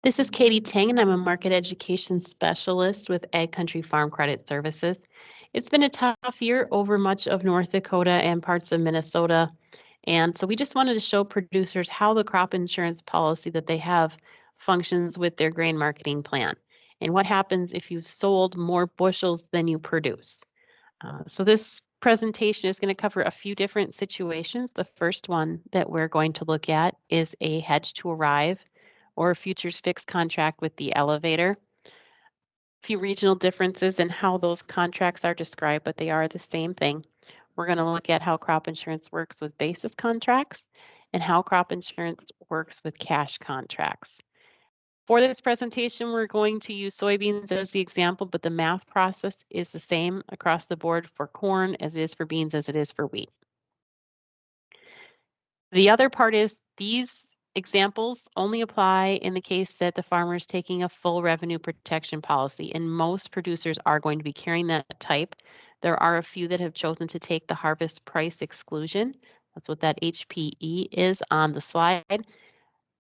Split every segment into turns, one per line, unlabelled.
This is Katie Tangen. I'm a market education specialist with Ag Country Farm Credit Services. It's been a tough year over much of North Dakota and parts of Minnesota. And so we just wanted to show producers how the crop insurance policy that they have functions with their grain marketing plan and what happens if you've sold more bushels than you produce. So this presentation is going to cover a few different situations. The first one that we're going to look at is a hedge to arrive or a futures fixed contract with the elevator. A few regional differences in how those contracts are described, but they are the same thing. We're going to look at how crop insurance works with basis contracts and how crop insurance works with cash contracts. For this presentation, we're going to use soybeans as the example, but the math process is the same across the board for corn as it is for beans as it is for wheat. The other part is these examples only apply in the case that the farmer is taking a full revenue protection policy, and most producers are going to be carrying that type. There are a few that have chosen to take the harvest price exclusion. That's what that HPE is on the slide.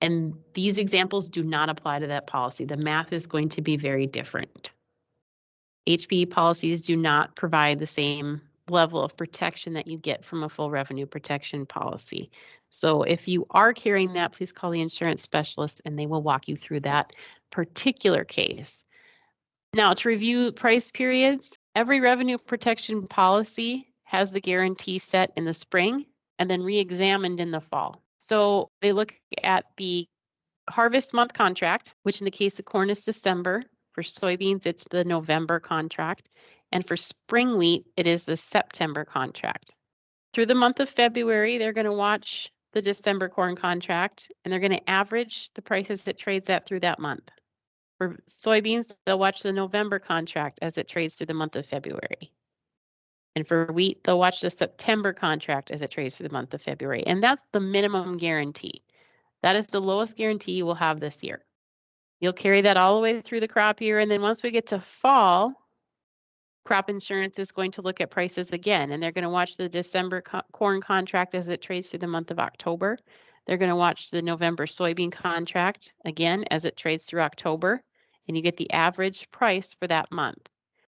And these examples do not apply to that policy. The math is going to be very different. HPE policies do not provide the same level of protection that you get from a full revenue protection policy. So if you are carrying that, please call the insurance specialist and they will walk you through that particular case. Now, to review price periods, every revenue protection policy has the guarantee set in the spring and then re-examined in the fall. So they look at the harvest month contract, which in the case of corn is December. For soybeans, it's the November contract. And for spring wheat, it is the September contract. Through the month of February, they're going to watch the December corn contract and they're going to average the prices it trades at through that month. For soybeans, they'll watch the November contract as it trades through the month of February. And for wheat, they'll watch the September contract as it trades through the month of February. And that's the minimum guarantee. That is the lowest guarantee you will have this year. You'll carry that all the way through the crop year. And then once we get to fall, crop insurance is going to look at prices again. And they're going to watch the December corn contract as it trades through the month of October. They're going to watch the November soybean contract again as it trades through October. And you get the average price for that month.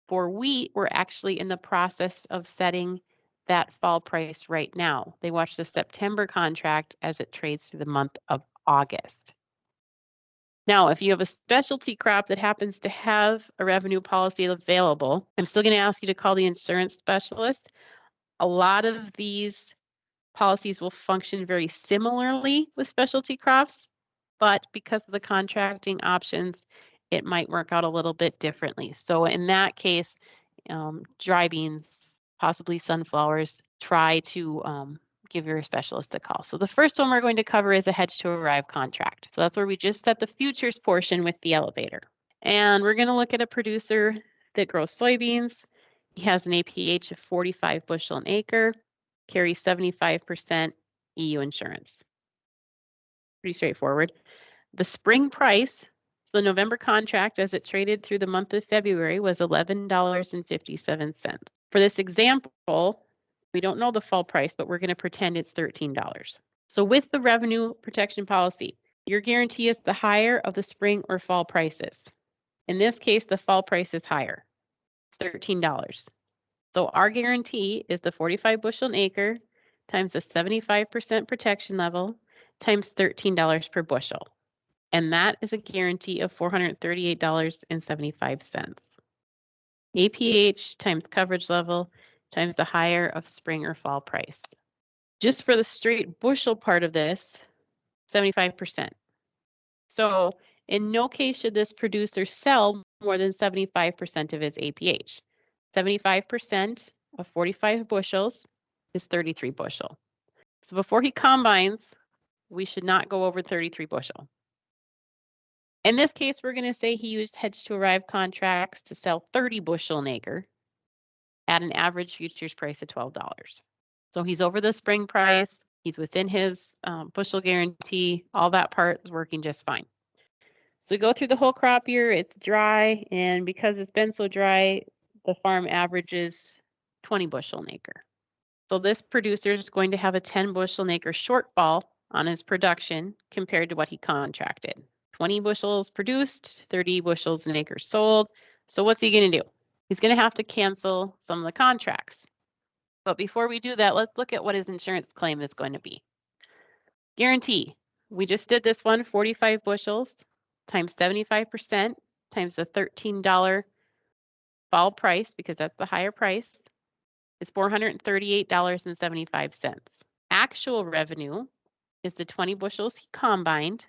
For wheat, we're actually in the process of setting that fall price right now. They watch the September contract as it trades through the month of August. Now, if you have a specialty crop that happens to have a revenue policy available, I'm still going to ask you to call the insurance specialist. A lot of these policies will function very similarly with specialty crops, but because of the contracting options, it might work out a little bit differently. So in that case, dry beans, possibly sunflowers, try to give your specialist a call. So the first one we're going to cover is a hedge to arrive contract. So that's where we just set the futures portion with the elevator. And we're going to look at a producer that grows soybeans. He has an APH of 45 bushel an acre, carries 75% EU insurance. Pretty straightforward. The spring price, so the November contract as it traded through the month of February was $11.57. For this example, we don't know the fall price, but we're going to pretend it's $13. So with the revenue protection policy, your guarantee is the higher of the spring or fall prices. In this case, the fall price is higher. It's $13. So our guarantee is the 45 bushel an acre times the 75% protection level times $13 per bushel. And that is a guarantee of $438.75. APH times coverage level times the higher of spring or fall price. Just for the straight bushel part of this, 75%. So in no case should this producer sell more than 75% of his APH. 75% of 45 bushels is 33 bushel. So before he combines, we should not go over 33 bushel. In this case, we're going to say he used hedge to arrive contracts to sell 30 bushel an acre at an average futures price of $12. So he's over the spring price. He's within his bushel guarantee. All that part is working just fine. So we go through the whole crop year. It's dry. And because it's been so dry, the farm averages 20 bushel an acre. So this producer is going to have a 10 bushel an acre shortfall on his production compared to what he contracted. 20 bushels produced, 30 bushels an acre sold. So what's he going to do? He's going to have to cancel some of the contracts. But before we do that, let's look at what his insurance claim is going to be. Guarantee. We just did this one, 45 bushels times 75% times the $13 fall price, because that's the higher price, is $438.75. Actual revenue is the 20 bushels he combined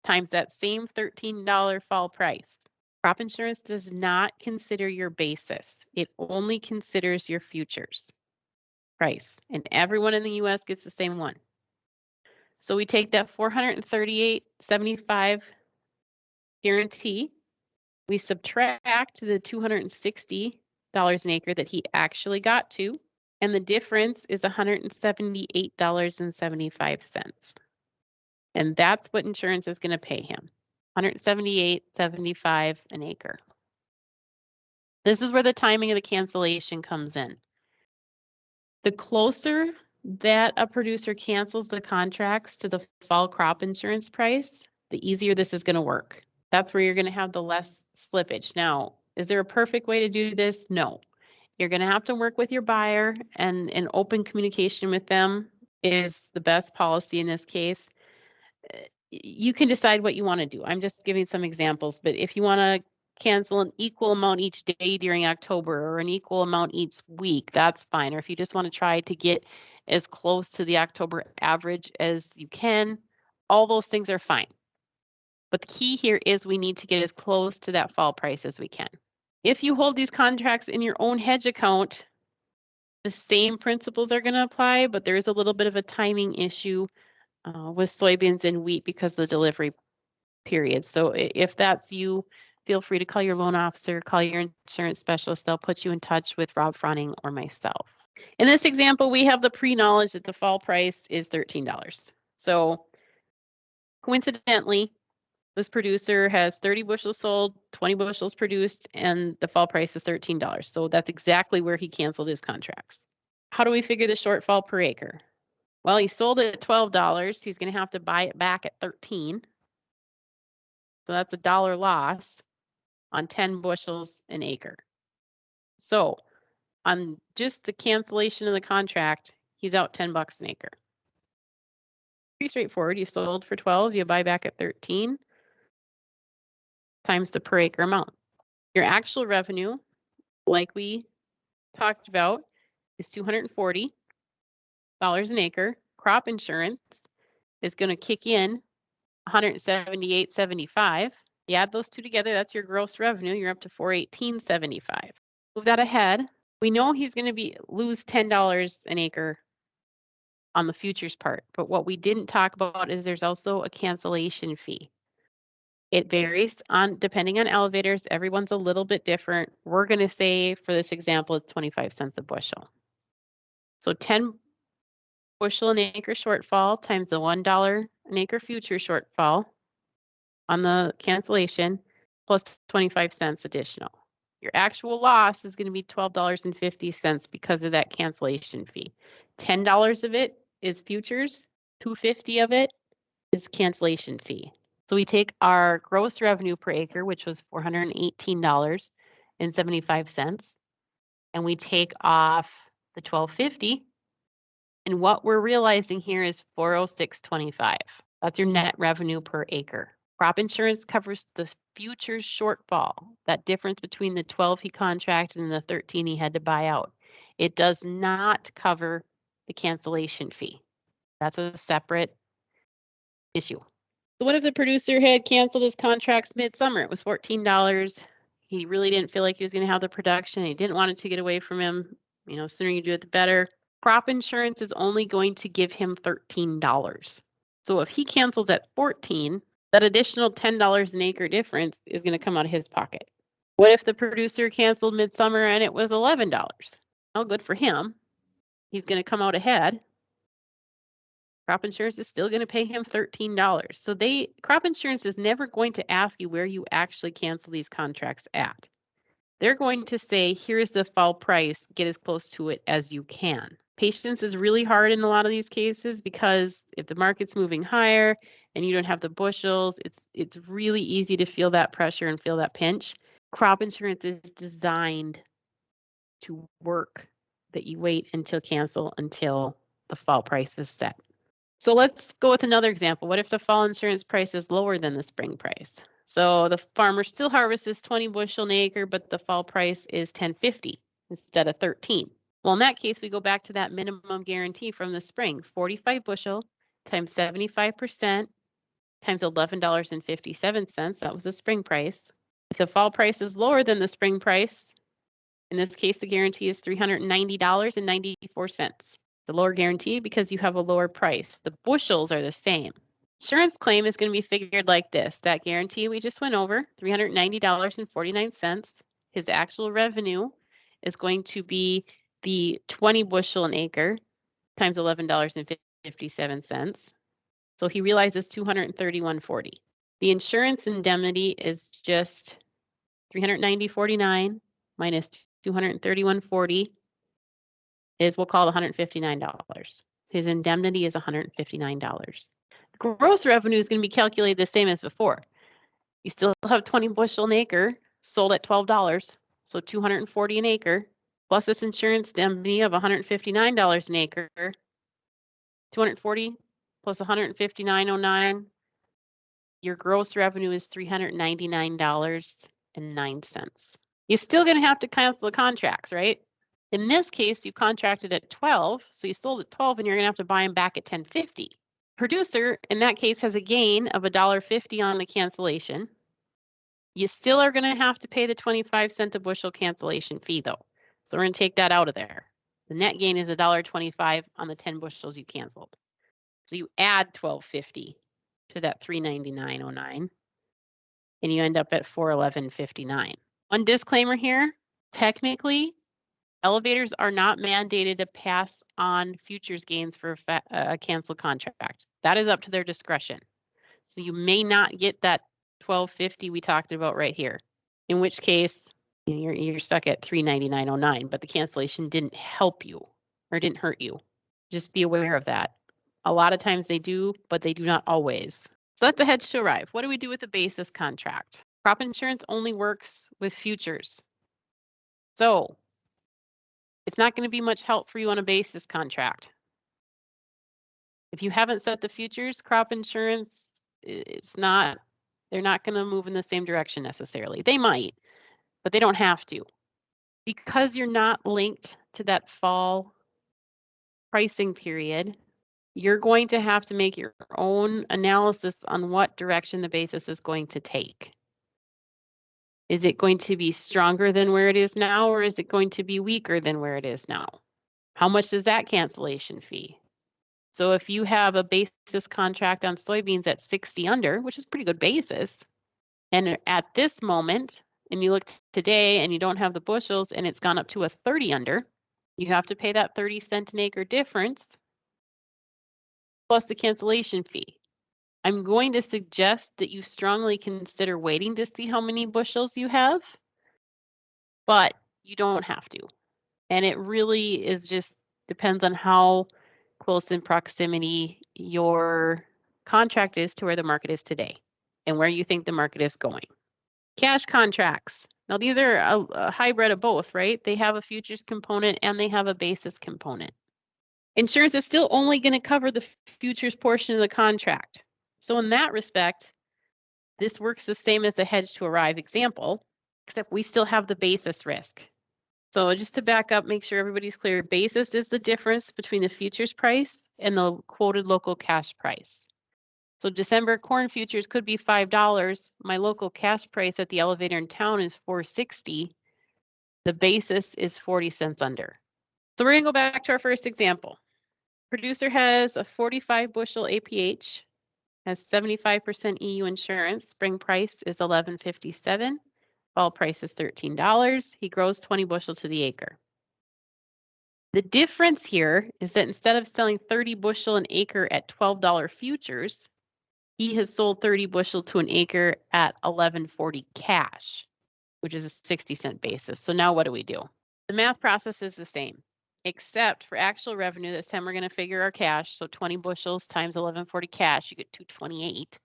times that same $13 fall price. Crop insurance does not consider your basis. It only considers your futures price, and everyone in the US gets the same one. So we take that $438.75 guarantee, we subtract the $260 an acre that he actually got to, and the difference is $178.75. And that's what insurance is going to pay him, $178.75 an acre. This is where the timing of the cancellation comes in. The closer that a producer cancels the contracts to the fall crop insurance price, the easier this is going to work. That's where you're going to have the less slippage. Now, is there a perfect way to do this? No. You're going to have to work with your buyer, and an open communication with them is the best policy in this case. You can decide what you want to do. I'm just giving some examples, but if you want to cancel an equal amount each day during October or an equal amount each week, that's fine. Or if you just want to try to get as close to the October average as you can, all those things are fine. But the key here is we need to get as close to that fall price as we can. If you hold these contracts in your own hedge account, the same principles are going to apply, but there is a little bit of a timing issue with soybeans and wheat because of the delivery period. So if that's you, feel free to call your loan officer, call your insurance specialist. They'll put you in touch with Rob Fronting or myself. In this example, we have the pre-knowledge that the fall price is $13. So coincidentally, this producer has 30 bushels sold, 20 bushels produced, and the fall price is $13. So that's exactly where he canceled his contracts. How do we figure the shortfall per acre? Well, he sold it at $12. He's going to have to buy it back at $13. So that's a dollar loss on 10 bushels an acre. So on just the cancellation of the contract, he's out $10 an acre. Pretty straightforward. You sold for 12, you buy back at 13 times the per acre amount. Your actual revenue, like we talked about, is $240 an acre. Crop insurance is going to kick in $178.75. You add those two together, that's your gross revenue. You're up to $418.75. Move that ahead. We know he's going to lose $10 an acre on the futures part, but what we didn't talk about is there's also a cancellation fee. It varies depending on elevators. Everyone's a little bit different. We're going to say for this example, it's 25 cents a bushel. So 10 bushel an acre shortfall times the $1 an acre future shortfall on the cancellation plus 25 cents additional. Your actual loss is going to be $12.50 because of that cancellation fee. $10 of it is futures, $2.50 of it is cancellation fee. So we take our gross revenue per acre, which was $418.75, and we take off the $12.50, and what we're realizing here is $406.25. That's your net revenue per acre. Crop insurance covers the futures shortfall, that difference between the 12 he contracted and the 13 he had to buy out. It does not cover the cancellation fee. That's a separate issue. So what if the producer had canceled his contracts midsummer? It was $14. He really didn't feel like he was going to have the production. He didn't want it to get away from him. You know, sooner you do it, the better. Crop insurance is only going to give him $13. So if he cancels at 14, that additional $10 an acre difference is going to come out of his pocket. What if the producer canceled midsummer and it was $11? Well, good for him. He's going to come out ahead. Crop insurance is still going to pay him $13. So crop insurance is never going to ask you where you actually cancel these contracts at. They're going to say, here's the fall price, get as close to it as you can. Patience is really hard in a lot of these cases because if the market's moving higher, and you don't have the bushels, it's really easy to feel that pressure and feel that pinch. Crop insurance is designed to work that you wait until cancel until the fall price is set. So let's go with another example. What if the fall insurance price is lower than the spring price? So the farmer still harvests 20 bushel an acre, but the fall price is 10.50 instead of 13. Well, in that case, we go back to that minimum guarantee from the spring, 45 bushel times 75% times $11.57. That was the spring price. If the fall price is lower than the spring price, in this case, the guarantee is $390.94. The lower guarantee because you have a lower price. The bushels are the same. Insurance claim is going to be figured like this. That guarantee we just went over, $390.49. His actual revenue is going to be the 20 bushel an acre times $11.57. So he realizes $231.40. The insurance indemnity is just $390.49 minus $231.40 is we'll call it $159. His indemnity is $159. Gross revenue is going to be calculated the same as before. You still have 20 bushel an acre sold at $12, so $240 an acre, plus this insurance indemnity of $159 an acre, 240 plus $159.09. Your gross revenue is $399.09. You're still going to have to cancel the contracts, right? In this case, you contracted at 12, so you sold at 12 and you're going to have to buy them back at 10.50. Producer, in that case, has a gain of $1.50 on the cancellation. You still are going to have to pay the 25-cent a bushel cancellation fee, though. So we're going to take that out of there. The net gain is $1.25 on the 10 bushels you canceled. So you add $12.50 to that $399.09, and you end up at $411.59. One disclaimer here, technically, elevators are not mandated to pass on futures gains for a canceled contract. That is up to their discretion. So you may not get that $12.50 we talked about right here, in which case you're stuck at $399.09, but the cancellation didn't help you or didn't hurt you. Just be aware of that. A lot of times they do, but they do not always. So that's a hedge to arrive. What do we do with a basis contract? Crop insurance only works with futures. So it's not going to be much help for you on a basis contract. If you haven't set the futures, crop insurance, they're not going to move in the same direction necessarily. They might, but they don't have to. Because you're not linked to that fall pricing period, you're going to have to make your own analysis on what direction the basis is going to take. Is it going to be stronger than where it is now, or is it going to be weaker than where it is now? How much is that cancellation fee? So if you have a basis contract on soybeans at 60 under, which is pretty good basis, and at this moment, and you look today and you don't have the bushels and it's gone up to a 30 under, you have to pay that 30-cent an acre difference plus the cancellation fee. I'm going to suggest that you strongly consider waiting to see how many bushels you have, but you don't have to. And it really is just depends on how close in proximity your contract is to where the market is today and where you think the market is going. Cash contracts. Now these are a hybrid of both, right? They have a futures component and they have a basis component. Insurance is still only going to cover the futures portion of the contract. So in that respect, this works the same as a hedge to arrive example, except we still have the basis risk. So just to back up, make sure everybody's clear, basis is the difference between the futures price and the quoted local cash price. So December corn futures could be $5. My local cash price at the elevator in town is $4.60. The basis is 40 cents under. So we're going to go back to our first example. Producer has a 45 bushel APH, has 75% EU insurance. Spring price is $11.57. Fall price is $13. He grows 20 bushel to the acre. The difference here is that instead of selling 30 bushel an acre at $12 futures, he has sold 30 bushel to an acre at $11.40 cash, which is a 60-cent basis. So now what do we do? The math process is the same. except for actual revenue. This time we're going to figure our cash. So 20 bushels times 1140 cash, you get 228.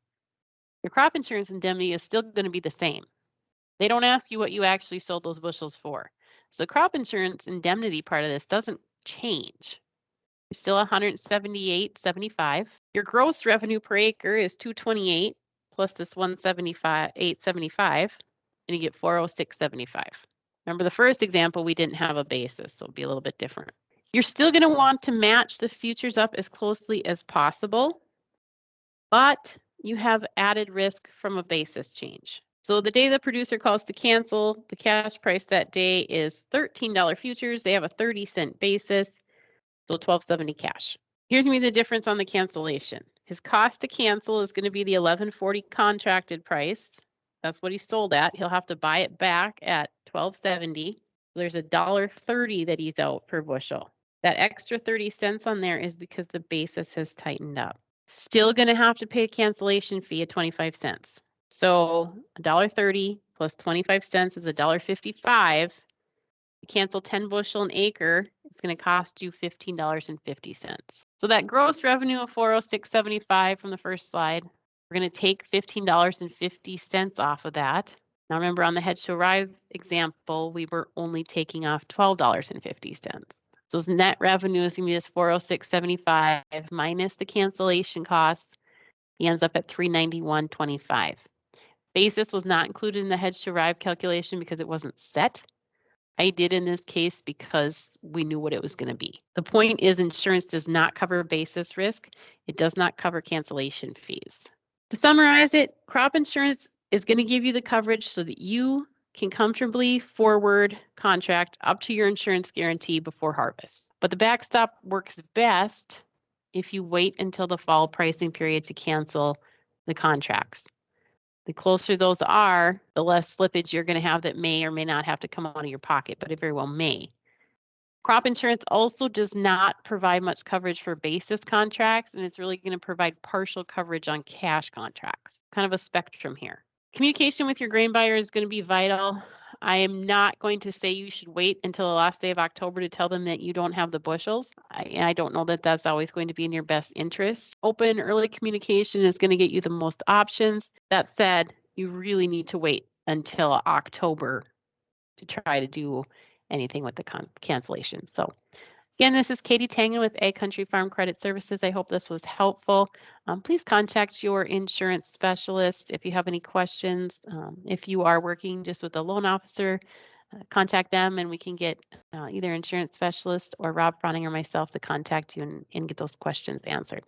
Your crop insurance indemnity is still going to be the same. They don't ask you what you actually sold those bushels for. So the crop insurance indemnity part of this doesn't change. You're still 178.75. Your gross revenue per acre is 228 plus this 175.875, and you get 406.75. Remember the first example, we didn't have a basis, so it'll be a little bit different. You're still going to want to match the futures up as closely as possible, but you have added risk from a basis change. So the day the producer calls to cancel, the cash price that day is $13 futures. They have a 30-cent basis, so 12.70 cash. Here's going to be the difference on the cancellation. His cost to cancel is going to be the 1140 contracted price. That's what he sold at. He'll have to buy it back at 12.70. There's $1.30 that he's out per bushel. That extra 30 cents on there is because the basis has tightened up. Still going to have to pay a cancellation fee of 25 cents. So $1.30 plus 25 cents is $1.55. Cancel 10 bushel an acre, it's going to cost you $15.50. So that gross revenue of 406.75 from the first slide, we're going to take $15.50 off of that. Now remember on the Hedge to Arrive example, we were only taking off $12.50. So his net revenue is going to be this 406.75 minus the cancellation costs. He ends up at 391.25. Basis was not included in the Hedge to Arrive calculation because it wasn't set. I did in this case because we knew what it was going to be. The point is insurance does not cover basis risk. It does not cover cancellation fees. To summarize it, crop insurance is going to give you the coverage so that you can comfortably forward contract up to your insurance guarantee before harvest. But the backstop works best if you wait until the fall pricing period to cancel the contracts. The closer those are, the less slippage you're going to have that may or may not have to come out of your pocket, but it very well may. Crop insurance also does not provide much coverage for basis contracts, and it's really going to provide partial coverage on cash contracts. Kind of a spectrum here. Communication with your grain buyer is going to be vital. I am not going to say you should wait until the last day of October to tell them that you don't have the bushels. I don't know that that's always going to be in your best interest. Open early communication is going to get you the most options. That said, you really need to wait until October to try to do anything with the cancellation. So again, this is Katie Tangen with Ag Country Farm Credit Services. I hope this was helpful. Please contact your insurance specialist if you have any questions. If you are working just with a loan officer, contact them and we can get either insurance specialist or Rob Fronning or myself to contact you and get those questions answered.